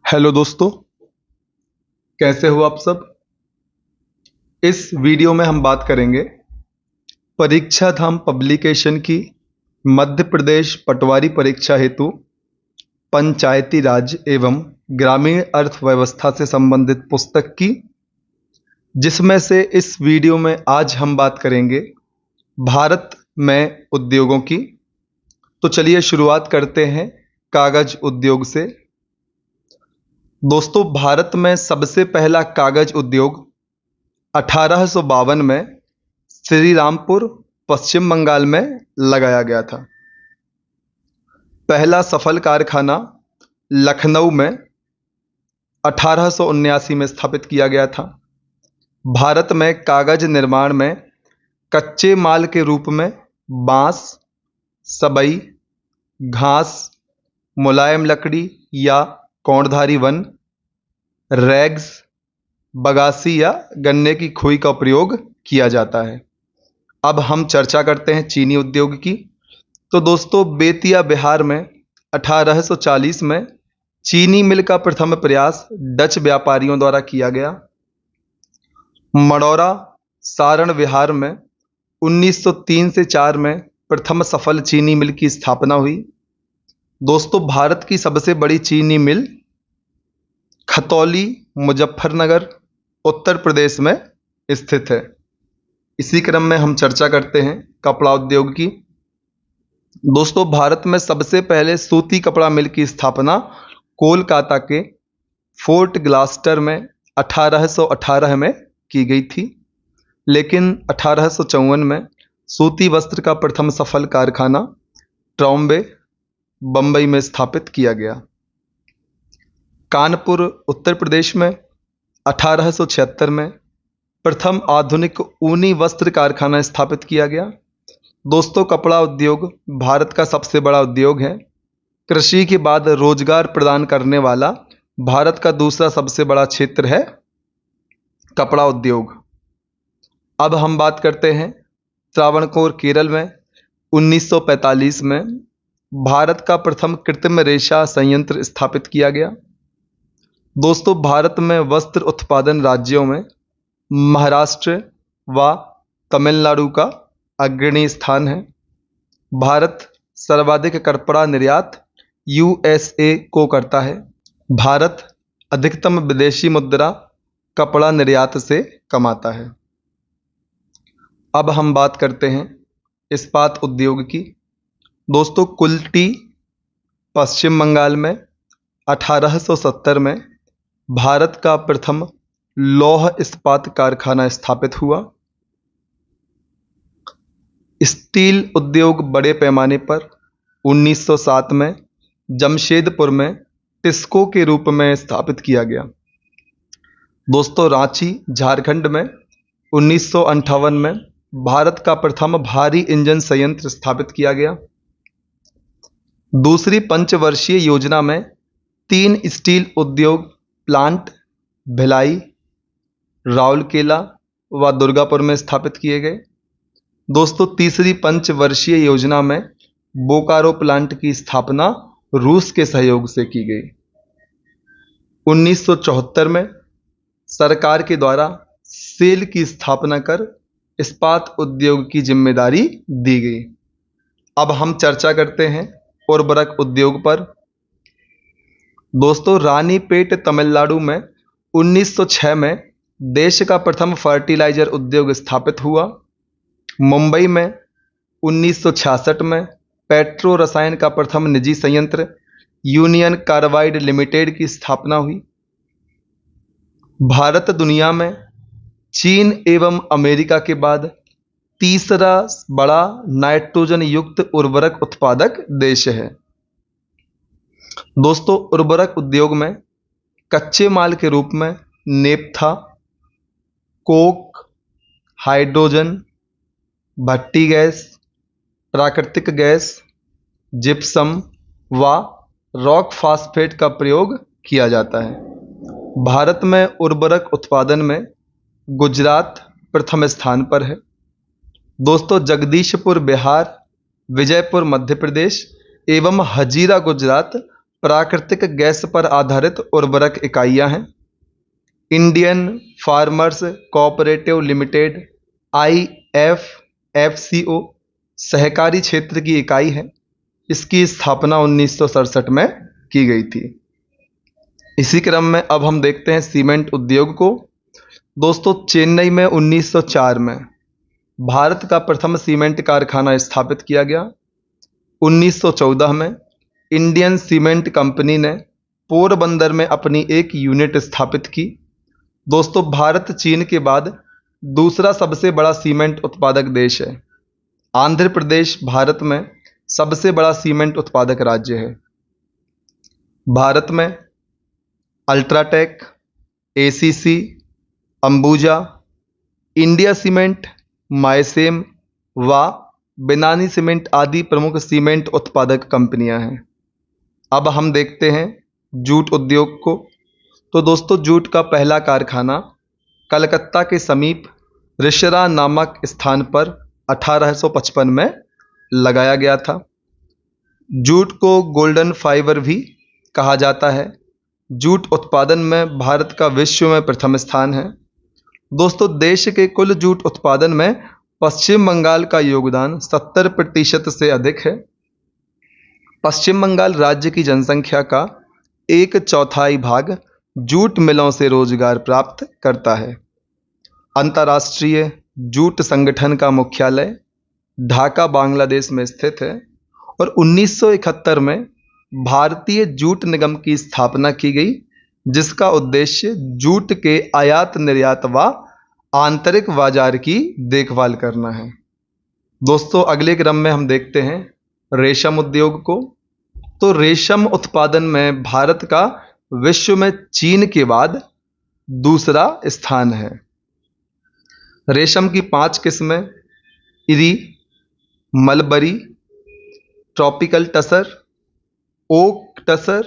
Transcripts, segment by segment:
Hello दोस्तों, कैसे हो आप सब। इस वीडियो में हम बात करेंगे परीक्षा धाम पब्लिकेशन की मध्य प्रदेश पटवारी परीक्षा हेतु पंचायती राज एवं ग्रामीण अर्थव्यवस्था से संबंधित पुस्तक की, जिसमें से इस वीडियो में आज हम बात करेंगे भारत में उद्योगों की। तो चलिए शुरुआत करते हैं कागज उद्योग से। दोस्तों, भारत में सबसे पहला कागज उद्योग 1852 में श्री रामपुर, पश्चिम बंगाल में लगाया गया था। पहला सफल कारखाना लखनऊ में 1879 में स्थापित किया गया था। भारत में कागज निर्माण में कच्चे माल के रूप में बांस, सबई, घास, मुलायम लकड़ी या कौड़धारी वन, रैग्स, बगासी या गन्ने की खुई का प्रयोग किया जाता है। अब हम चर्चा करते हैं चीनी उद्योग की। तो दोस्तों, बेतिया बिहार में 1840 में चीनी मिल का प्रथम प्रयास डच व्यापारियों द्वारा किया गया। मडौरा, सारण बिहार में 1903 से 4 में प्रथम सफल चीनी मिल की स्थापना हुई। दोस्तों, भारत की सबसे बड़ी चीनी मिल खतौली, मुजफ्फरनगर, उत्तर प्रदेश में स्थित है। इसी क्रम में हम चर्चा करते हैं कपड़ा उद्योग की। दोस्तों, भारत में सबसे पहले सूती कपड़ा मिल की स्थापना कोलकाता के फोर्ट ग्लास्टर में 1818 में की गई थी, लेकिन 1854 में सूती वस्त्र का प्रथम सफल कारखाना ट्रॉम्बे, बंबई में स्थापित किया गया। कानपुर, उत्तर प्रदेश में 1876 में प्रथम आधुनिक ऊनी वस्त्र कारखाना स्थापित किया गया। दोस्तों, कपड़ा उद्योग भारत का सबसे बड़ा उद्योग है। कृषि के बाद रोजगार प्रदान करने वाला भारत का दूसरा सबसे बड़ा क्षेत्र है कपड़ा उद्योग। अब हम बात करते हैं त्रावणकोर, केरल में 1945 में भारत का प्रथम कृत्रिम रेशा संयंत्र स्थापित किया गया। दोस्तों, भारत में वस्त्र उत्पादन राज्यों में महाराष्ट्र व तमिलनाडु का अग्रणी स्थान है। भारत सर्वाधिक कपड़ा निर्यात यूएसए को करता है। भारत अधिकतम विदेशी मुद्रा कपड़ा निर्यात से कमाता है। अब हम बात करते हैं इस्पात उद्योग की। दोस्तों, कुल्टी, पश्चिम बंगाल में 1870 में भारत का प्रथम लौह इस्पात कारखाना स्थापित हुआ। स्टील उद्योग बड़े पैमाने पर 1907 में जमशेदपुर में टिस्को के रूप में स्थापित किया गया। दोस्तों, रांची, झारखंड में 1958 में भारत का प्रथम भारी इंजन संयंत्र स्थापित किया गया। दूसरी पंचवर्षीय योजना में 3 स्टील उद्योग प्लांट भिलाई, राउरकेला व दुर्गापुर में स्थापित किए गए। दोस्तों, तीसरी पंचवर्षीय योजना में बोकारो प्लांट की स्थापना रूस के सहयोग से की गई। 1974 में सरकार के द्वारा सेल की स्थापना कर इस्पात उद्योग की जिम्मेदारी दी गई। अब हम चर्चा करते हैं उर्वरक उद्योग पर। दोस्तों, रानीपेट, तमिलनाडु में 1906 में देश का प्रथम फर्टिलाइजर उद्योग स्थापित हुआ। मुंबई में 1966 में पेट्रो रसायन का प्रथम निजी संयंत्र यूनियन कार्बाइड लिमिटेड की स्थापना हुई। भारत दुनिया में चीन एवं अमेरिका के बाद तीसरा बड़ा नाइट्रोजन युक्त उर्वरक उत्पादक देश है। दोस्तों, उर्वरक उद्योग में कच्चे माल के रूप में नेप्था, कोक, हाइड्रोजन, भट्टी गैस, प्राकृतिक गैस, जिप्सम व रॉक फास्फेट का प्रयोग किया जाता है। भारत में उर्वरक उत्पादन में गुजरात प्रथम स्थान पर है। दोस्तों, जगदीशपुर बिहार, विजयपुर मध्य प्रदेश एवं हजीरा गुजरात प्राकृतिक गैस पर आधारित उर्वरक इकाइयां हैं। Indian farmers cooperative limited IFFCO सहकारी क्षेत्र की इकाई है। इसकी स्थापना 1967 में की गई थी। इसी क्रम में अब हम देखते हैं सीमेंट उद्योग को। दोस्तों, चेन्नई में 1904 में भारत का प्रथम सीमेंट कारखाना स्थापित किया गया। 1914 में इंडियन सीमेंट कंपनी ने पोरबंदर में अपनी एक यूनिट स्थापित की। दोस्तों, भारत चीन के बाद दूसरा सबसे बड़ा सीमेंट उत्पादक देश है। आंध्र प्रदेश भारत में सबसे बड़ा सीमेंट उत्पादक राज्य है। भारत में UltraTech, ACC, Ambuja, India cement, Mycem व बिनानी सीमेंट आदि प्रमुख सीमेंट उत्पादक कंपनियां हैं। अब हम देखते हैं जूट उद्योग को। तो दोस्तों, जूट का पहला कारखाना कलकत्ता के समीप रिशरा नामक स्थान पर 1855 में लगाया गया था। जूट को गोल्डन फाइबर भी कहा जाता है। जूट उत्पादन में भारत का विश्व में प्रथम स्थान है। दोस्तों, देश के कुल जूट उत्पादन में पश्चिम बंगाल का योगदान 70% से अधिक है। पश्चिम बंगाल राज्य की जनसंख्या का 1/4 भाग जूट मिलों से रोजगार प्राप्त करता है। अंतर्राष्ट्रीय जूट संगठन का मुख्यालय ढाका, बांग्लादेश में स्थित है और 1971 में भारतीय जूट निगम की स्थापना की गई, जिसका उद्देश्य जूट के आयात निर्यात व आंतरिक बाजार की देखभाल करना है। दोस्तों, अगले क्रम में हम देखते हैं रेशम उद्योग को। तो रेशम उत्पादन में भारत का विश्व में चीन के बाद दूसरा स्थान है। रेशम की 5 किस्में eri, mulberry, tropical tussar, oak tussar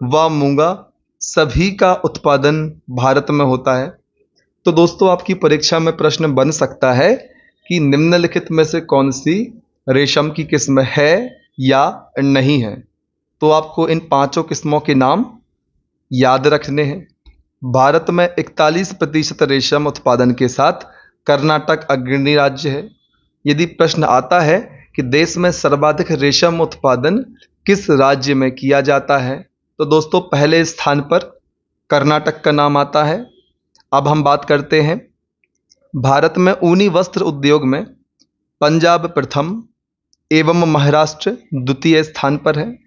व मूंगा सभी का उत्पादन भारत में होता है। तो दोस्तों, आपकी परीक्षा में प्रश्न बन सकता है कि निम्नलिखित में से कौन सी रेशम की किस्म है या नहीं है। तो आपको इन 5 किस्मों के नाम याद रखने हैं। भारत में 41% रेशम उत्पादन के साथ कर्नाटक अग्रणी राज्य है। यदि प्रश्न आता है कि देश में सर्वाधिक रेशम उत्पादन किस राज्य में किया जाता है, तो दोस्तों पहले स्थान पर कर्नाटक का नाम आता है। अब हम बात करते हैं भारत में ऊनी वस्त्र उद्योग में पंजाब प्रथम एवं महाराष्ट्र द्वितीय स्थान पर है।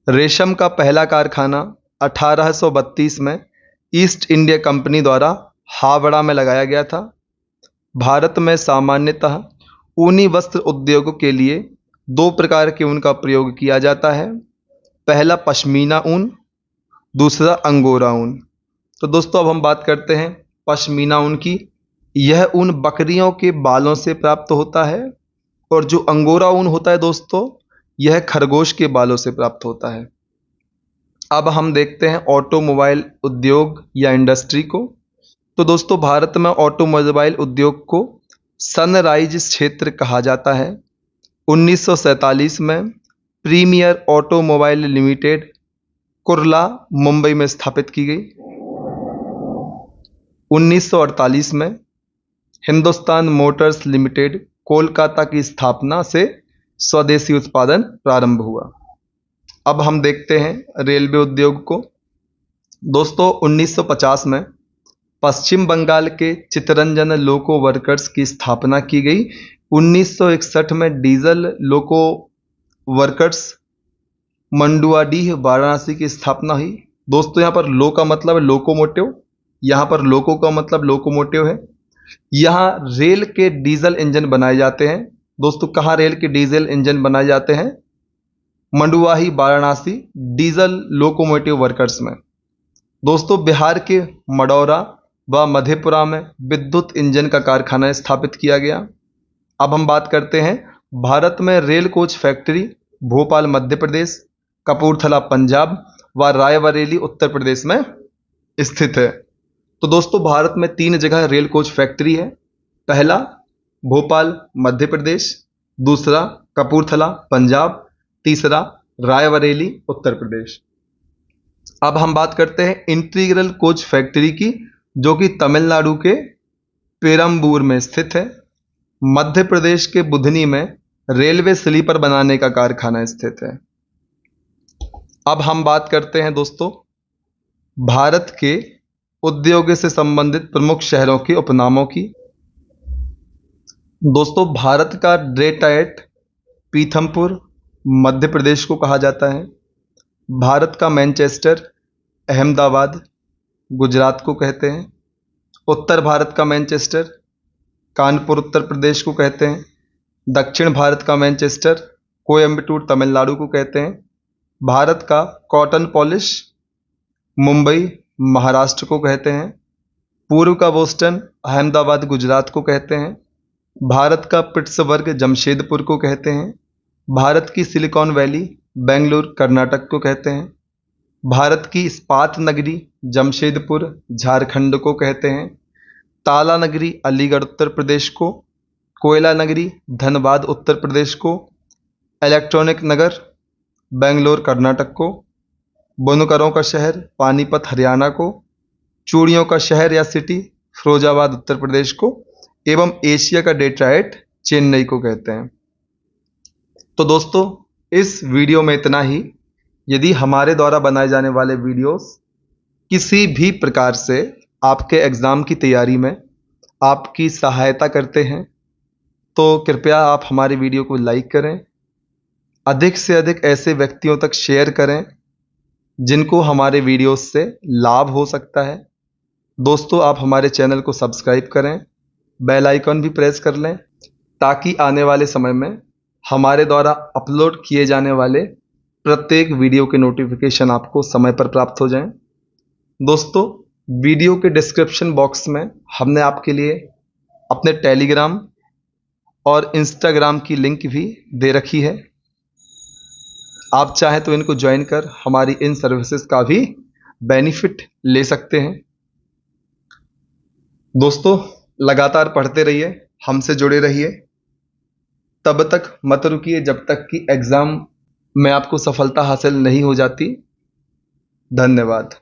रेशम का पहला कारखाना 1832 में ईस्ट इंडिया कंपनी द्वारा हावड़ा में लगाया गया था। भारत में सामान्यतः ऊनी वस्त्र उद्योग के लिए 2 प्रकार के ऊन का प्रयोग किया जाता है। पहला पश्मीना ऊन, दूसरा अंगोरा ऊन। तो दोस्तों, अब हम बात करते हैं पश्मीना ऊन की। यह ऊन बकरियों के बालों से प्राप्त होता है और जो अंगोरा ऊन होता है दोस्तों, यह खरगोश के बालों से प्राप्त होता है। अब हम देखते हैं ऑटोमोबाइल उद्योग या इंडस्ट्री को। तो दोस्तों, भारत में ऑटोमोबाइल उद्योग को सनराइज क्षेत्र कहा जाता है। 1947 में Premier Automobile Limited Kurla, Mumbai में स्थापित की गई। 1948 में हिंदुस्तान मोटर्स लिमिटेड कोलकाता की स्थापना से स्वदेशी उत्पादन प्रारंभ हुआ। अब हम देखते हैं रेलवे उद्योग को। दोस्तों, 1950 में पश्चिम बंगाल के चित्तरंजन लोको वर्कर्स की स्थापना की गई। 1961 में डीजल लोको वर्कर्स मंडुआडीह, वाराणसी की स्थापना हुई। दोस्तों, यहाँ पर लो का मतलब है लोकोमोटिव, यहाँ पर लोको का मतलब लोकोमोटिव है। यहाँ रेल के डीजल इंजन बनाए जाते हैं। दोस्तों, कहाँ रेल के डीजल इंजन बनाए जाते हैं? मंडुआही, वाराणसी डीजल लोकोमोटिव वर्कर्स में। दोस्तों, बिहार के मडौरा व मधेपुरा में विद्युत इंजन का कारखाना स्थापित किया गया। अब हम बात करते हैं भारत में rail coach factory Bhopal Madhya Pradesh, Kapurthala Punjab व रायबरेली उत्तर प्रदेश में स्थित है। तो दोस्तों, भारत में 3 जगह रेल कोच फैक्ट्री है। पहला भोपाल मध्य प्रदेश, दूसरा कपूरथला पंजाब, तीसरा रायबरेली उत्तर प्रदेश। अब हम बात करते हैं इंटीग्रल कोच फैक्ट्री की, जो कि तमिलनाडु के पेरम्बूर में स्थित है। मध्य प्रदेश के बुधनी में रेलवे स्लीपर बनाने का कारखाना स्थित है। अब हम बात करते हैं दोस्तों भारत के उद्योग से संबंधित प्रमुख शहरों के उपनामों की। दोस्तों भारत का डेट्रॉइट पीथमपुर मध्य प्रदेश को कहा जाता है। भारत का मैनचेस्टर अहमदाबाद गुजरात को कहते हैं। उत्तर भारत का मैनचेस्टर कानपुर उत्तर प्रदेश को कहते हैं। दक्षिण भारत का मैनचेस्टर कोयम्बटूर तमिलनाडु को कहते हैं। भारत का कॉटन पॉलिश मुंबई महाराष्ट्र को कहते हैं। पूर्व का बोस्टन अहमदाबाद गुजरात को कहते हैं। भारत का पिट्सबर्ग जमशेदपुर को कहते हैं। भारत की सिलिकॉन वैली बेंगलुरु कर्नाटक को कहते हैं। भारत की इस्पात नगरी जमशेदपुर झारखंड को कहते हैं। ताला नगरी अलीगढ़ उत्तर प्रदेश को, कोयला नगरी धनबाद उत्तर प्रदेश को, इलेक्ट्रॉनिक नगर बेंगलोर कर्नाटक को, बुनकरों का शहर पानीपत हरियाणा को, चूड़ियों का शहर या सिटी फिरोजाबाद उत्तर प्रदेश को, एवं एशिया का डेट्रॉइट चेन्नई को कहते हैं। तो दोस्तों इस वीडियो में इतना ही। यदि हमारे द्वारा बनाए जाने वाले वीडियोस किसी भी प्रकार से आपके एग्ज़ाम की तैयारी में आपकी सहायता करते हैं तो कृपया आप हमारे वीडियो को लाइक करें, अधिक से अधिक ऐसे व्यक्तियों तक शेयर करें जिनको हमारे वीडियोस से लाभ हो सकता है। दोस्तों आप हमारे चैनल को सब्सक्राइब करें, बेल आइकन भी प्रेस कर लें ताकि आने वाले समय में हमारे द्वारा अपलोड किए जाने वाले प्रत्येक वीडियो के नोटिफिकेशन आपको समय पर प्राप्त हो जाएं। दोस्तों वीडियो के डिस्क्रिप्शन बॉक्स में हमने आपके लिए अपने टेलीग्राम और इंस्टाग्राम की लिंक भी दे रखी है। आप चाहें तो इनको ज्वाइन कर हमारी इन सर्विसेज का भी बेनिफिट ले सकते हैं। दोस्तों लगातार पढ़ते रहिए, हमसे जुड़े रहिए। तब तक मत रुकिए जब तक कि एग्ज़ाम में आपको सफलता हासिल नहीं हो जाती। धन्यवाद।